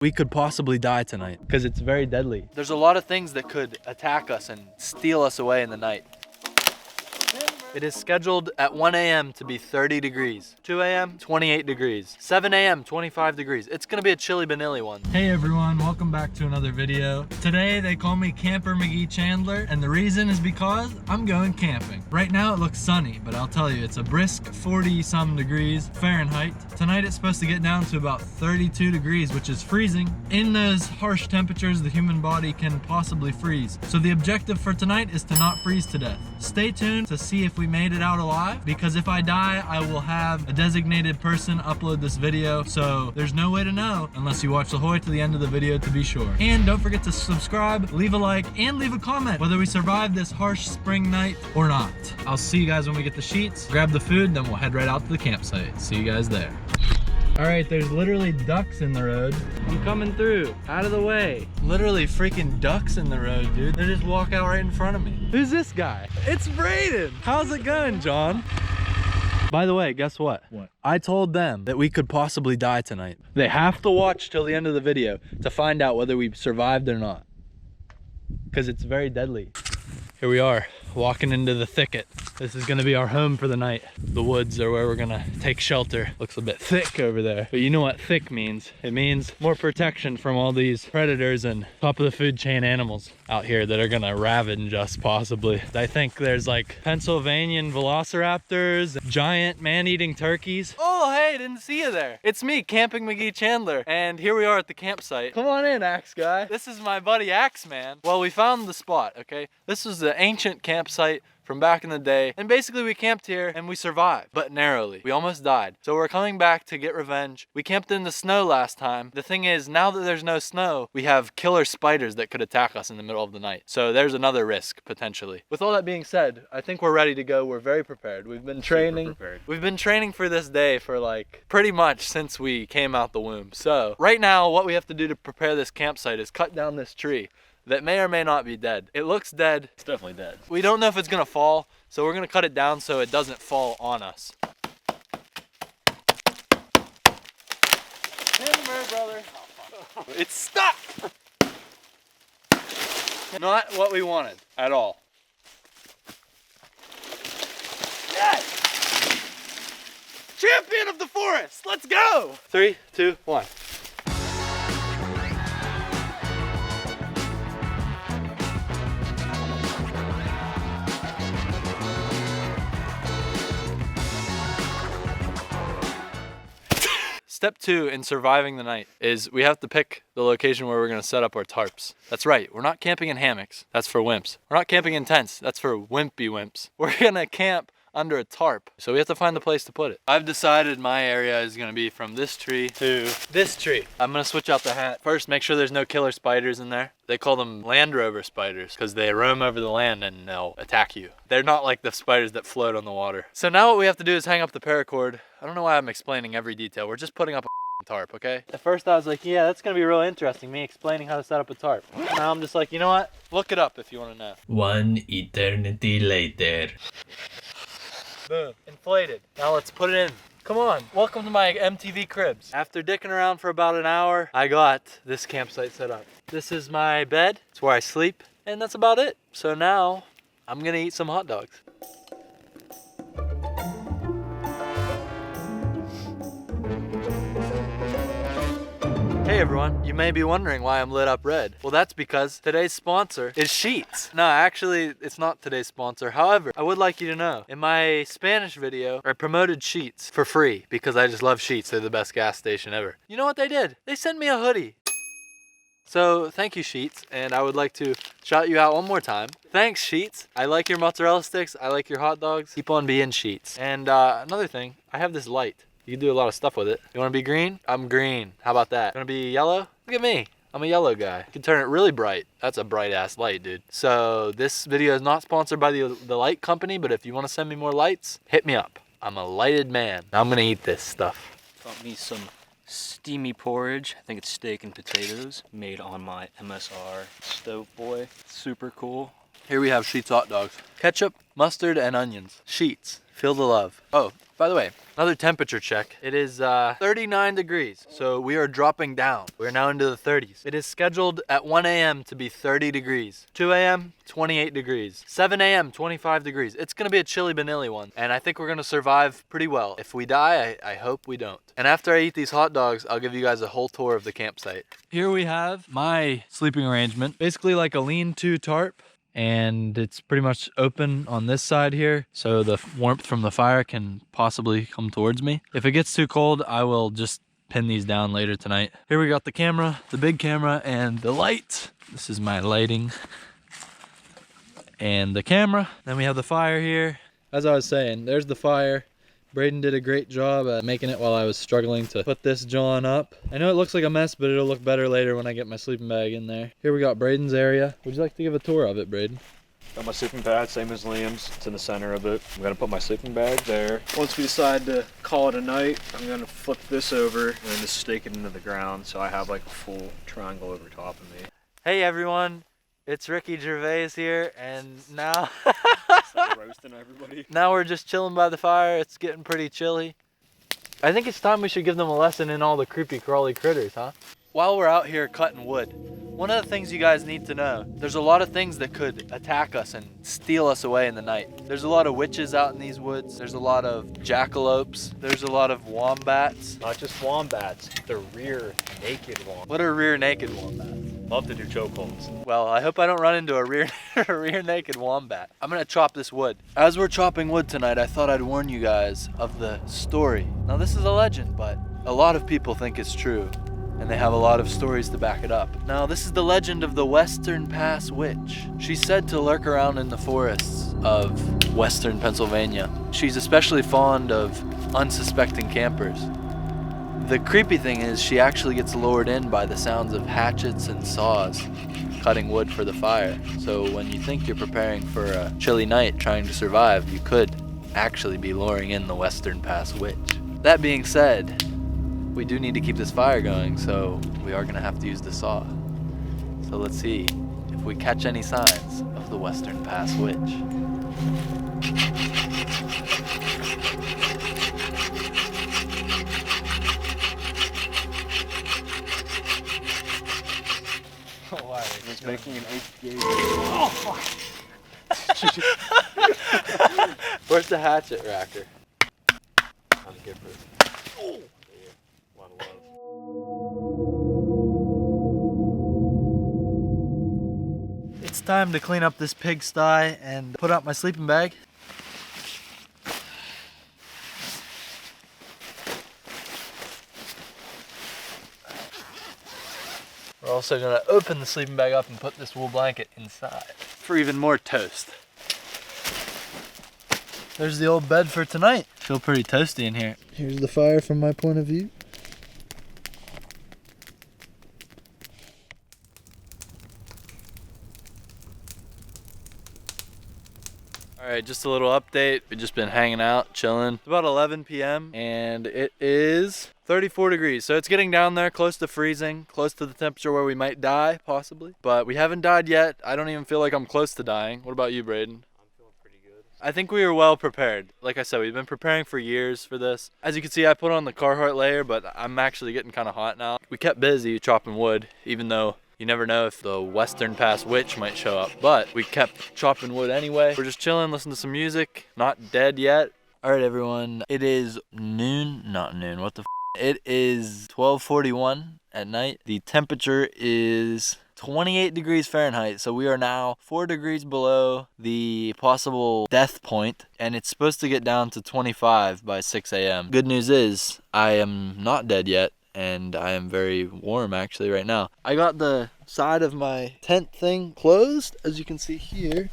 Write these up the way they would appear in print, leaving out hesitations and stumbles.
We could possibly die tonight because it's very deadly. There's a lot of things that could attack us and steal us away in the night. It is scheduled at 1 a.m. to be 30 degrees. 2 a.m., 28 degrees. 7 a.m., 25 degrees. It's gonna be a chilly Benilly one. Hey everyone, welcome back to another video. Today they call me Camper McGee Chandler, and the reason is because I'm going camping. Right now it looks sunny, but I'll tell you, it's a brisk 40 some degrees Fahrenheit. Tonight it's supposed to get down to about 32 degrees, which is freezing. In those harsh temperatures, the human body can possibly freeze. So the objective for tonight is to not freeze to death. Stay tuned to see if we made it out alive, because if I die, I will have a designated person upload this video, so there's no way to know unless you watch the whole way to the end of the video to be sure. And don't forget to subscribe, leave a like, and leave a comment whether we survive this harsh spring night or not. I'll see you guys when we get the sheets, grab the food, then we'll head right out to the campsite. See you guys there. All right, there's literally ducks in the road. I'm coming through, out of the way. Literally freaking ducks in the road, dude. They just walk out right in front of me. Who's this guy? It's Braden. How's it going, John? By the way, guess what? What? I told them that we could possibly die tonight. They have to watch till the end of the video to find out whether we survived or not, because it's very deadly. Here we are, walking into the thicket. This is gonna be our home for the night. The woods are where we're gonna take shelter. Looks a bit thick over there, but you know what thick means. It means more protection from all these predators and top of the food chain animals out here that are gonna ravage us possibly. I think there's like Pennsylvanian velociraptors, giant man-eating turkeys. Oh, hey, didn't see you there. It's me, Camping McGee Chandler, and here we are at the campsite. Come on in, Axe Guy. This is my buddy Axe Man. Well, we found the spot, okay? This was the ancient campsite from back in the day, and basically we camped here and we survived, but narrowly. We almost died. So we're coming back to get revenge. We camped in the snow last time. The thing is, now that there's no snow, we have killer spiders that could attack us in the middle of the night. So there's another risk, potentially. With all that being said, I think we're ready to go. We're very prepared. We've been training. We've been training for this day for like pretty much since we came out the womb. So right now, what we have to do to prepare this campsite is cut down this tree that may or may not be dead. It looks dead. It's definitely dead. We don't know if it's gonna fall, so we're gonna cut it down so it doesn't fall on us. Timber, brother. It's stuck! Not what we wanted at all. Yes! Champion of the forest, let's go! 3, 2, 1. Step 2 in surviving the night is we have to pick the location where we're gonna set up our tarps. That's right, we're not camping in hammocks. That's for wimps. We're not camping in tents. That's for wimpy wimps. We're gonna camp under a tarp. So we have to find the place to put it. I've decided my area is gonna be from this tree to this tree. I'm gonna switch out the hat. First, make sure there's no killer spiders in there. They call them Land Rover spiders because they roam over the land and they'll attack you. They're not like the spiders that float on the water. So now what we have to do is hang up the paracord. I don't know why I'm explaining every detail. We're just putting up a tarp, okay? At first I was like, yeah, that's gonna be real interesting, me explaining how to set up a tarp. Now I'm just like, you know what? Look it up if you wanna know. One eternity later. Boom, inflated. Now let's put it in. Come on, welcome to my MTV cribs. After dicking around for about an hour, I got this campsite set up. This is my bed, it's where I sleep, and that's about it. So now, I'm gonna eat some hot dogs. Hey everyone, you may be wondering why I'm lit up red. Well, that's because today's sponsor is Sheets. No, actually, it's not today's sponsor. However, I would like you to know, in my Spanish video, I promoted Sheets for free because I just love Sheets. They're the best gas station ever. You know what they did? They sent me a hoodie. So thank you, Sheets, and I would like to shout you out one more time. Thanks, Sheets. I like your mozzarella sticks. I like your hot dogs. Keep on being Sheets. And another thing, I have this light. You can do a lot of stuff with it. You wanna be green? I'm green. How about that? You wanna be yellow? Look at me. I'm a yellow guy. You can turn it really bright. That's a bright ass light, dude. So this video is not sponsored by the light company, but if you wanna send me more lights, hit me up. I'm a lighted man. I'm gonna eat this stuff. Got me some steamy porridge. I think it's steak and potatoes made on my MSR stove boy. Super cool. Here we have Sheetz hot dogs. Ketchup, mustard, and onions. Sheetz, feel the love. Oh, by the way, another temperature check. It is 39 degrees, so we are dropping down. We're now into the 30s. It is scheduled at 1 a.m. to be 30 degrees. 2 a.m., 28 degrees. 7 a.m., 25 degrees. It's gonna be a chilly banilly one, and I think we're gonna survive pretty well. If we die, I hope we don't. And after I eat these hot dogs, I'll give you guys a whole tour of the campsite. Here we have my sleeping arrangement. Basically like a lean-to tarp. And it's pretty much open on this side here, so the warmth from the fire can possibly come towards me. If it gets too cold, I will just pin these down later tonight. Here we got the camera, the big camera, and the light. This is my lighting and the camera. Then we have the fire here. As I was saying, there's the fire. Braden did a great job at making it while I was struggling to put this John up. I know it looks like a mess, but it'll look better later when I get my sleeping bag in there. Here we got Braden's area. Would you like to give a tour of it, Braden? Got my sleeping pad, same as Liam's. It's in the center of it. I'm gonna put my sleeping bag there. Once we decide to call it a night, I'm gonna flip this over and then just stake it into the ground so I have like a full triangle over top of me. Hey everyone, it's Ricky Gervais here, and now Roasting everybody. now we're just chilling by the fire. It's getting pretty chilly. I think it's time we should give them a lesson in all the creepy crawly critters, huh? While we're out here cutting wood, one of the things you guys need to know, there's a lot of things that could attack us and steal us away in the night. There's a lot of witches out in these woods. There's a lot of jackalopes. There's a lot of wombats. Not just wombats, the rear naked wombats. What are rear naked wombats? Love to do chokeholds. Well, I hope I don't run into a rear naked wombat. I'm gonna chop this wood. As we're chopping wood tonight, I thought I'd warn you guys of the story. Now this is a legend, but a lot of people think it's true, and they have a lot of stories to back it up. Now this is the legend of the Western Pass Witch. She's said to lurk around in the forests of Western Pennsylvania. She's especially fond of unsuspecting campers. The creepy thing is she actually gets lured in by the sounds of hatchets and saws cutting wood for the fire. So when you think you're preparing for a chilly night trying to survive, you could actually be luring in the Western Pass Witch. That being said, we do need to keep this fire going, so we are gonna have to use the saw. So let's see if we catch any signs of the Western Pass Witch. It's making an HPA. Oh, fuck. Where's the hatchet racker? I'm good for it. Oh. Yeah, a lot of love. It's time to clean up this pigsty and put out my sleeping bag. We're also gonna open the sleeping bag up and put this wool blanket inside for even more toast. There's the old bed for tonight. Feel pretty toasty in here. Here's the fire from my point of view. Alright, just a little update. We've just been hanging out, chilling. It's about 11 p.m. and it is 34 degrees. So it's getting down there, close to freezing, close to the temperature where we might die, possibly. But we haven't died yet. I don't even feel like I'm close to dying. What about you, Braden? I'm feeling pretty good. I think we were well prepared. Like I said, we've been preparing for years for this. As you can see, I put on the Carhartt layer, but I'm actually getting kind of hot now. We kept busy chopping wood, even though you never know if the Western Pass Witch might show up, but we kept chopping wood anyway. We're just chilling, listening to some music, not dead yet. All right, everyone, it is noon, not noon, what the f? It is 12:41 at night. The temperature is 28 degrees Fahrenheit, so we are now 4 degrees below the possible death point, and it's supposed to get down to 25 by 6 a.m. Good news is, I am not dead yet. And I am very warm actually right now. I got the side of my tent thing closed, as you can see here.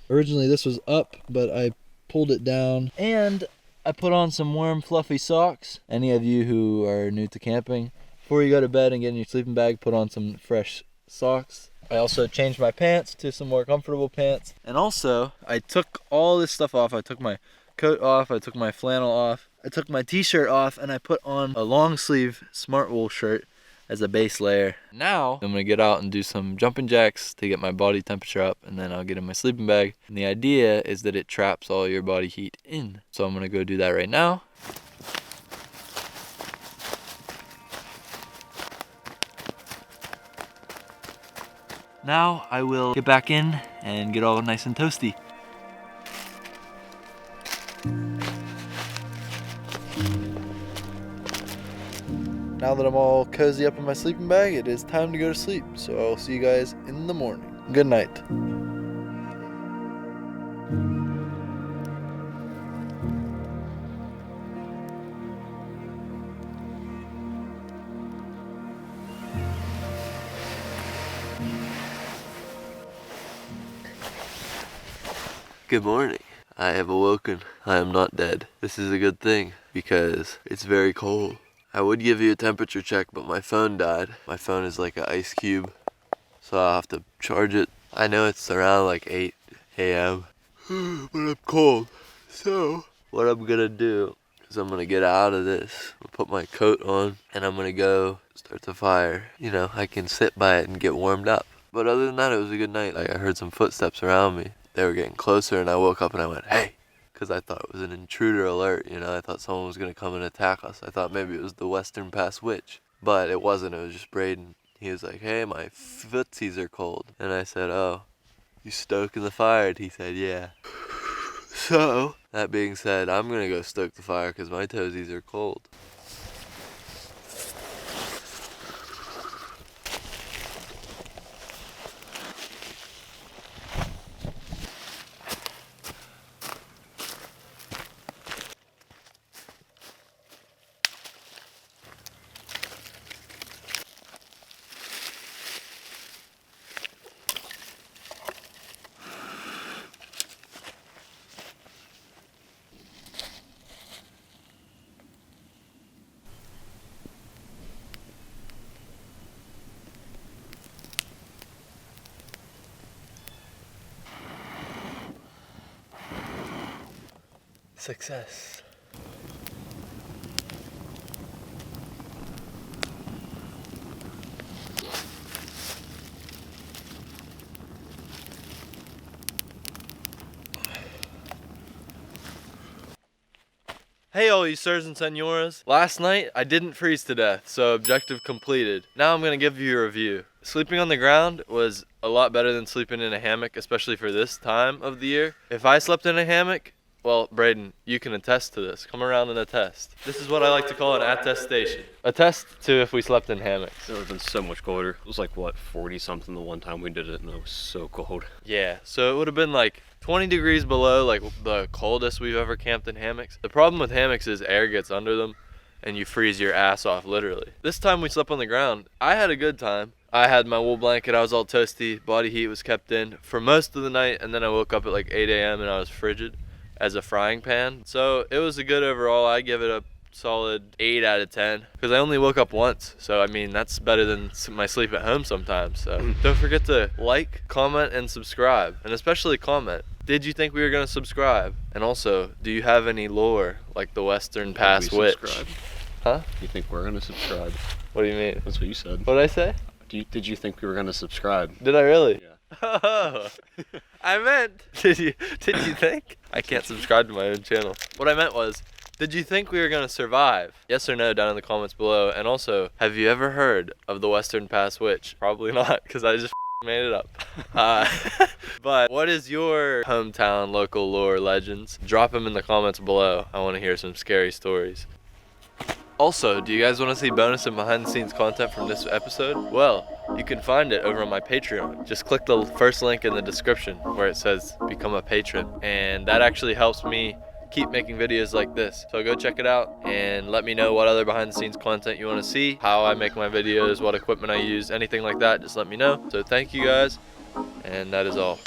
Originally this was up, but I pulled it down. And I put on some warm fluffy socks. Any of you who are new to camping, before you go to bed and get in your sleeping bag, put on some fresh socks. I also changed my pants to some more comfortable pants. And also, I took all this stuff off. I took my coat off, I took my flannel off. I took my t-shirt off and I put on a long sleeve Smart Wool shirt. as a base layer. Now I'm gonna get out and do some jumping jacks to get my body temperature up, and then I'll get in my sleeping bag. And the idea is that it traps all your body heat in. So I'm gonna go do that right now. Now I will get back in and get all nice and toasty. Now that I'm all cozy up in my sleeping bag, it is time to go to sleep. So I'll see you guys in the morning. Good night. Good morning. I have awoken. I am not dead. This is a good thing because it's very cold. I would give you a temperature check, but my phone died. My phone is like an ice cube, so I'll have to charge it. I know it's around like 8 a.m., but I'm cold. So what I'm gonna do is I'm gonna get out of this, I'll put my coat on, and I'm gonna go start the fire. You know, I can sit by it and get warmed up. But other than that, it was a good night. Like, I heard some footsteps around me. They were getting closer, and I woke up and I went, hey, because I thought it was an intruder alert, you know. I thought someone was going to come and attack us. I thought maybe it was the Western Pass Witch, but it wasn't. It was just Braden. He was like, hey, my footsies are cold. And I said, oh, you stoking the fire? And he said, yeah. So, that being said, I'm going to go stoke the fire because my toesies are cold. Success. Hey all you sirs and senoras. Last night I didn't freeze to death, so objective completed. Now I'm gonna give you a review. Sleeping on the ground was a lot better than sleeping in a hammock, especially for this time of the year. If I slept in a hammock, well, Braden, you can attest to this. Come around and attest. This is what I like to call an attestation. Attest to if we slept in hammocks. It would have been so much colder. It was like, what, 40 something the one time we did it, and it was so cold. Yeah, so it would have been like 20 degrees below, like the coldest we've ever camped in hammocks. The problem with hammocks is air gets under them and you freeze your ass off, literally. This time we slept on the ground. I had a good time. I had my wool blanket, I was all toasty, body heat was kept in for most of the night, and then I woke up at like 8 a.m. and I was frigid as a frying pan. So it was a good overall. I give it a solid 8 out of 10 because I only woke up once. So I mean, that's better than my sleep at home sometimes. So don't forget to like, comment, and subscribe, and especially comment. Did you think we were gonna subscribe? And also, do you have any lore like the Western Pass Witch? Huh? You think we're gonna subscribe? What do you mean? That's what you said. What did I say? Did you think we were gonna subscribe? Did I really? Yeah. Oh, I meant, did you think? I can't subscribe to my own channel. What I meant was, did you think we were gonna survive? Yes or no down in the comments below. And also, have you ever heard of the Western Pass Witch? Probably not, because I just made it up. But what is your hometown local lore legends? Drop them in the comments below. I want to hear some scary stories. Also, do you guys want to see bonus and behind the scenes content from this episode? Well, you can find it over on my Patreon. Just click the first link in the description where it says become a patron, and that actually helps me keep making videos like this. So go check it out and let me know what other behind the scenes content you want to see, how I make my videos, what equipment I use, anything like that, just let me know. So thank you guys, and that is all.